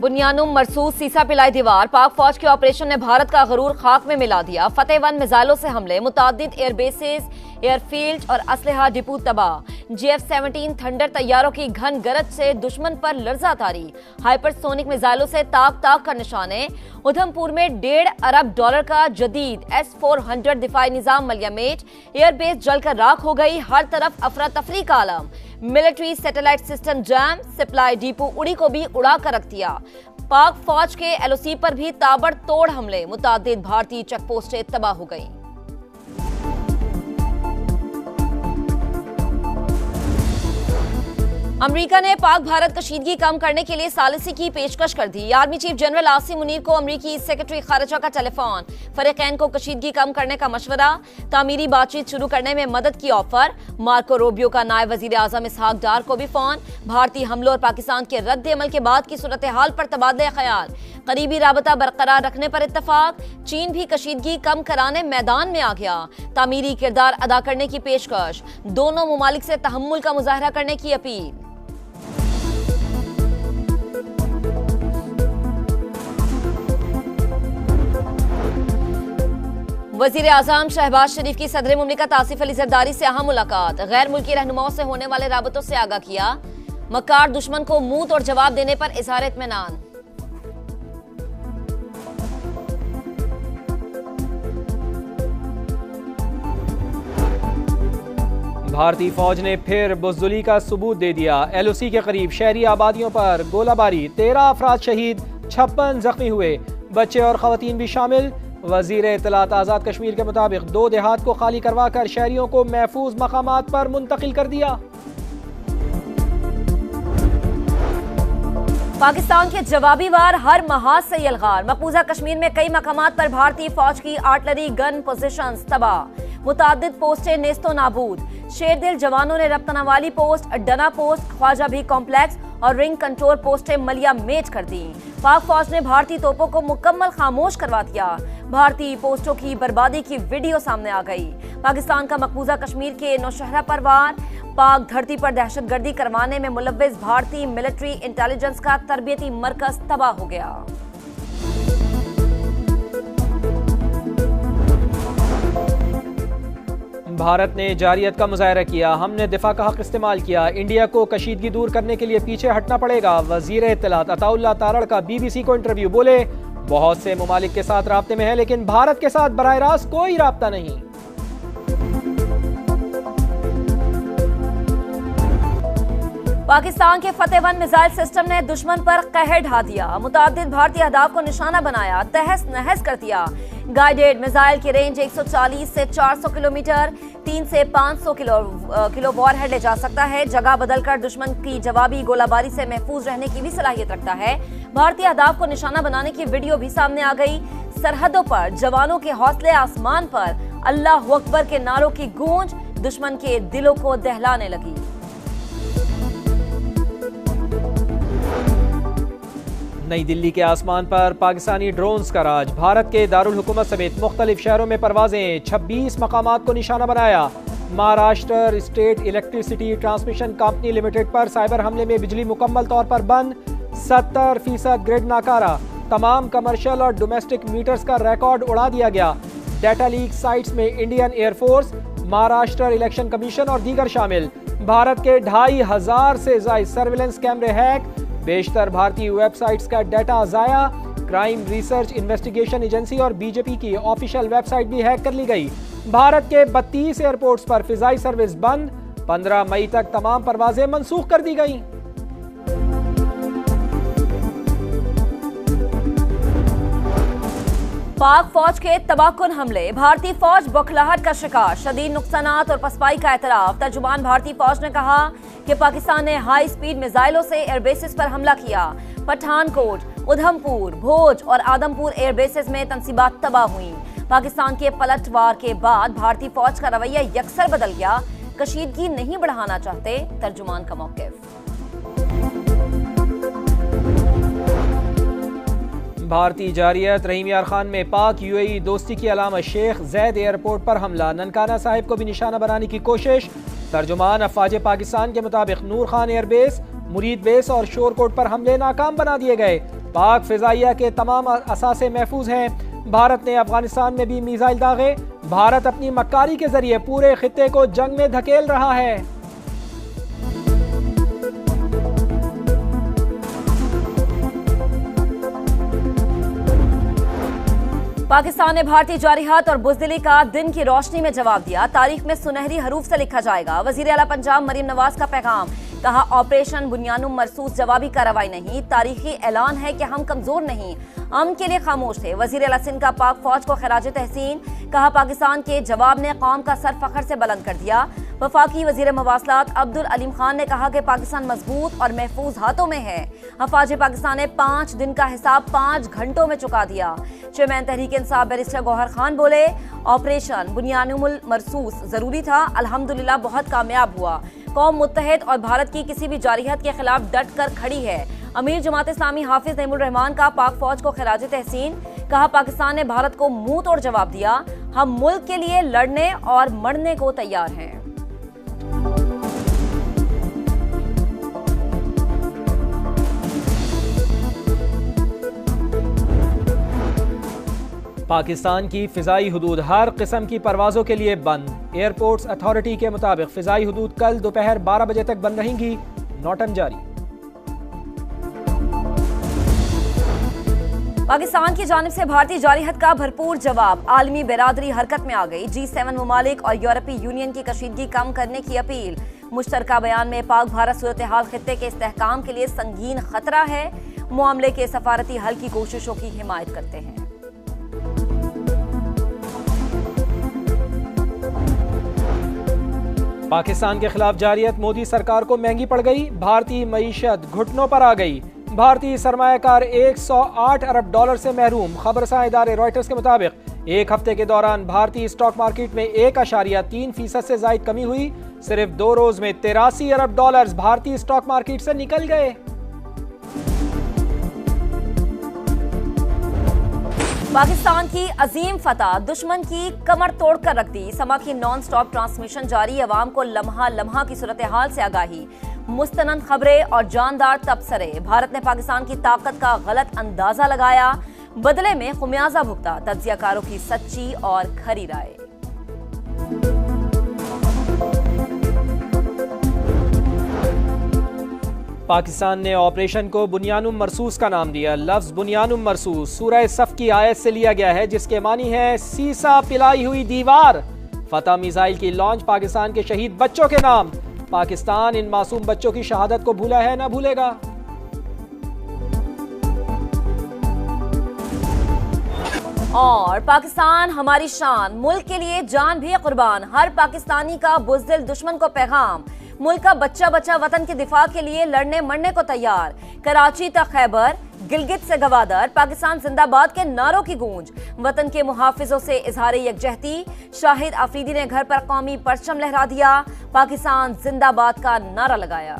बुनियानुम मरसूस सीसा पिलाई दीवार, पाक फौज के ऑपरेशन ने भारत का गरूर खाक में मिला दिया। फतेह 1 मिसाइलों से हमले, मुतादिद एयरबेसेस, एयरफील्ड और असलहा डिपो तबाह। GF-17 थंडर तैयारों की घन गरज से दुश्मन पर लर्जा तारी। हाइपरसोनिक मिसाइलों से ताक ताक का निशाने। उधमपुर में $1.5 अरब का जदीद S-400 दिफाई निजाम मलियामेट। एयरबेस जलकर राख हो गई, हर तरफ अफरा तफरी का आलम। Military satellite system jam, supply depot उड़ी को भी उड़ा कर रख दिया। पाक फौज के LOC पर भी ताबड़तोड़ हमले, मुतादिद भारतीय चेकपोस्टें तबाह हो गई। अमेरिका ने पाक भारत कशीदगी कम करने के लिए सालिसी की पेशकश कर दी। Army chief general Asim Munir को अमेरिकी सेक्रेटरी खारिजा का टेलीफोन। फरीकैन को कशीदगी कम करने का मशवरा, तामीरी बातचीत शुरू करने में मदद की ऑफर। मार्को रूबियो का नायब वजीर आजम इसहाक डार को भी फोन। भारतीय हमलों और पाकिस्तान के रद्द अमल के बाद की सूरत हाल पर तबादले ख्याल। करीबी राबता बरकरार रखने पर इत्तफाक। चीन भी कशीदगी कम कराने मैदान में आ गया। तामीरी किरदार अदा करने की पेशकश। दोनों मुमालिक से तहम्मुल का मुजाहरा करने की अपील। वजीर आजम शहबाज शरीफ की सदर मुमलिकत आसिफ अली जरदारी से अहम मुलाकात। गैर मुल्की रहनुमाओं से होने वाले राबतों से आगाह किया। मक्कार दुश्मन को मुंह तोड़ जवाब देने पर इजहार इत्मीनान। भारतीय फौज ने फिर बुज़दुली का सबूत दे दिया। LOC के करीब शहरी आबादियों पर गोलाबारी, 13 अफराद शहीद, 56 जख्मी हुए, बच्चे और खवातीन भी शामिल। वजीर इत्तलात आज़ाद कश्मीर के मुताबिक 2 देहात को खाली करवा कर शहरियों को महफूज मकामात पर मुंतकिल कर दिया। पाकिस्तान के जवाबी वार हर महाज से यलगार। मकबूजा कश्मीर में कई मकामात पर भारतीय फौज की आर्टिलरी गन पोजीशंस तबाह। मुतादिद पोस्टें नेस्तो नाबूद। शेरदिल जवानों ने रफ्ताना वाली पोस्ट, डना पोस्ट, ख्वाजा भी कॉम्प्लेक्स और रिंग कंट्रोल पोस्टें मलिया मेट कर दी। पाक फौज ने भारतीय तोपों को मुकम्मल खामोश करवा दिया। भारतीय पोस्टों की बर्बादी की वीडियो सामने आ गई। पाकिस्तान का मकबूजा कश्मीर के नौशहरा पर वार। पाक धरती पर दहशतगर्दी करवाने में मुलव्विस भारतीय मिलिट्री इंटेलिजेंस का तरबियती मरकज तबाह हो गया। भारत ने जारियत का मुजाहरा किया। हमने दिफा का हक इस्तेमाल किया। इंडिया को कशीदगी दूर करने के लिए पीछे हटना पड़ेगा। वजीर इत्तलात अताउल्लाह तारड़ का BBC को इंटरव्यू। बोले, बहुत से मुमालिक के साथ राब्ते में है, लेकिन भारत के साथ बराह रास्त कोई राब्ता नहीं। पाकिस्तान के फतेह 1 मिसाइल सिस्टम ने दुश्मन पर कहर ढा दिया। मुतादिद भारतीय अहदाफ को निशाना बनाया, तहस नहस कर दिया। गाइडेड मिसाइल की रेंज 140 से 400 किलोमीटर, 3 से 500 किलो वॉरहेड ले जा सकता है। जगह बदलकर दुश्मन की जवाबी गोलाबारी से महफूज रहने की भी सलाहियत रखता है। भारतीय अहदाफ को निशाना बनाने की वीडियो भी सामने आ गई। सरहदों पर जवानों के हौसले आसमान पर, अल्लाह अकबर के नारों की गूंज दुश्मन के दिलों को दहलाने लगी। नई दिल्ली के आसमान पर पाकिस्तानी ड्रोन्स का राज। भारत के दारुल हुकूमत समेत मुख्तलिफ शहरों में परवाजें, 26 मकामात को निशाना बनाया। Maharashtra state electricity transmission company limited पर साइबर हमले में बिजली मुकम्मल तौर पर बंद। 70% ग्रिड नाकारा। तमाम कमर्शियल और डोमेस्टिक मीटर्स का रिकॉर्ड उड़ा दिया गया। डाटा लीक साइट्स में Indian air force, Maharashtra election commission और दीगर शामिल। भारत के 2500 से ज्यादा सर्विलेंस कैमरे हैक। बेशतर भारतीय वेबसाइट्स का डाटा जाया। क्राइम रिसर्च इन्वेस्टिगेशन एजेंसी और BJP की ऑफिशियल वेबसाइट भी हैक कर ली गई। भारत के 32 एयरपोर्ट्स पर फिजाई सर्विस बंद। 15 मई तक तमाम परवाजें मनसूख कर दी गई। पाक फौज के तबाहकुन हमले, भारतीय फौज बौखलाहट का शिकार, शदीद नुकसानात और पसपाई का एतराफ। तर्जुमान भारतीय फौज ने कहा कि पाकिस्तान ने हाई स्पीड मिसाइलों से एयरबेसेस पर हमला किया। पठानकोट, उधमपुर, भोज और आदमपुर एयरबेसेस में तंसीबात तबाह हुई। पाकिस्तान के पलटवार के बाद भारतीय फौज का रवैया यकसर बदल गया। कशीदगी नहीं बढ़ाना चाहते, तर्जुमान का मौक़िफ़। भारतीय जारियत रहीम यार खान में पाक UAE दोस्ती की अलामत। शेख जैद एयरपोर्ट पर हमला, ननकाना साहिब को भी निशाना बनाने की कोशिश। तर्जुमान अफवाज पाकिस्तान के मुताबिक नूर खान एयरबेस, मुरीद बेस और शोरकोट पर हमले नाकाम बना दिए गए। पाक फिजाइया के तमाम असासे महफूज हैं। भारत ने अफगानिस्तान में भी मिसाइल दागे। भारत अपनी मक्कारी के जरिए पूरे खित्ते को जंग में धकेल रहा है। पाकिस्तान ने भारतीय जारिहात और बुज़दिली का दिन की रोशनी में जवाब दिया। तारीख में सुनहरी हरूफ से लिखा जाएगा। वजीर आला पंजाब मरीम नवाज का पैगाम, कहा ऑपरेशन बुनियानुम मरसूस जवाबी कार्रवाई नहीं, तारीखी ऐलान है कि हम कमजोर नहीं, अमन के लिए खामोश थे। वजीर आला सिंध का पाक फौज को खराज तहसीन, कहा पाकिस्तान के जवाब ने कौम का सर फखर से बुलंद कर दिया। वफाकी वजीर मवासलात अब्दुल अलीम खान ने कहा कि पाकिस्तान मजबूत और महफूज हाथों में है। हफाज पाकिस्तान ने 5 दिन का हिसाब 5 घंटों में चुका दिया। चेयरमैन तहरीक इंसाफ बैरिस्टर गौहर खान बोले, ऑपरेशन बुनियानुल मरसूस जरूरी था, अल्हम्दुलिल्लाह बहुत कामयाब हुआ। कौम मुत्तहिद और भारत की किसी भी जारिहत के खिलाफ डट कर खड़ी है। अमीर जमात इस्लामी हाफिज नईमुर रहमान का पाक फौज को खराज तहसीन, कहा पाकिस्तान ने भारत को मुंह तोड़ जवाब दिया। हम मुल्क के लिए लड़ने और मरने को तैयार हैं। पाकिस्तान की फ़िज़ाई हुदूद हर किस्म की परवाज़ों के लिए बंद। एयरपोर्ट्स अथॉरिटी के मुताबिक फ़िज़ाई हुदूद कल दोपहर 12 बजे तक बंद रहेंगी। नोटम जारी। पाकिस्तान की जानिब से भारतीय जारिहत का भरपूर जवाब। आलमी बिरादरी हरकत में आ गई। G7 ममालिक और यूरोपीय यूनियन की कशीदगी कम करने की अपील। मुश्तरका बयान में पाक भारत सूरत हाल खित्ते के इस्तेहकाम के लिए संगीन खतरा है। मामले के सफारती हल की कोशिशों की हिमायत करते हैं। पाकिस्तान के खिलाफ जारियत मोदी सरकार को महंगी पड़ गई। भारतीय मईशत घुटनों पर आ गई। भारतीय सरमायाकार 108 अरब डॉलर से महरूम। खबरसां इदारे रॉयटर्स के मुताबिक एक हफ्ते के दौरान भारतीय स्टॉक मार्केट में 1.3% से जायद कमी हुई। सिर्फ 2 रोज में 83 अरब डॉलर भारतीय स्टॉक मार्केट से निकल गए। पाकिस्तान की अजीम फतह दुश्मन की कमर तोड़कर रख दी। समा की नॉन स्टॉप ट्रांसमिशन जारी। अवाम को लम्हा लम्हा की सूरत हाल से आगाही, मुस्तनद खबरें और जानदार तबसरे। भारत ने पाकिस्तान की ताकत का गलत अंदाजा लगाया, बदले में खुमियाजा भुगता। तज्जियाकारों की सच्ची और खरी राय। पाकिस्तान ने ऑपरेशन को बुनियानुम मरसूस का नाम दिया। लफ्ज बुनियानुम मरसूस सूरह सफ की आयत से लिया गया है, जिसके मानी है सीसा पिलाई हुई दीवार। फतह मिसाइल की लॉन्च पाकिस्तान के शहीद बच्चों के नाम। पाकिस्तान इन मासूम बच्चों की शहादत को भूला है, ना भूलेगा। और पाकिस्तान हमारी शान, मुल्क के लिए जान भी कुर्बान। हर पाकिस्तानी का बुज़दिल दुश्मन को पैगाम। मुल्क का बच्चा बच्चा वतन के दिफा के लिए लड़ने मरने को तैयार। कराची तक खैबर, गिलगित से गवादर, पाकिस्तान जिंदाबाद के नारों की गूंज। वतन के मुहाफिजों से इजहार यकजहती। शाहिद आफरीदी ने घर पर कौमी परचम लहरा दिया। पाकिस्तान जिंदाबाद का नारा लगाया।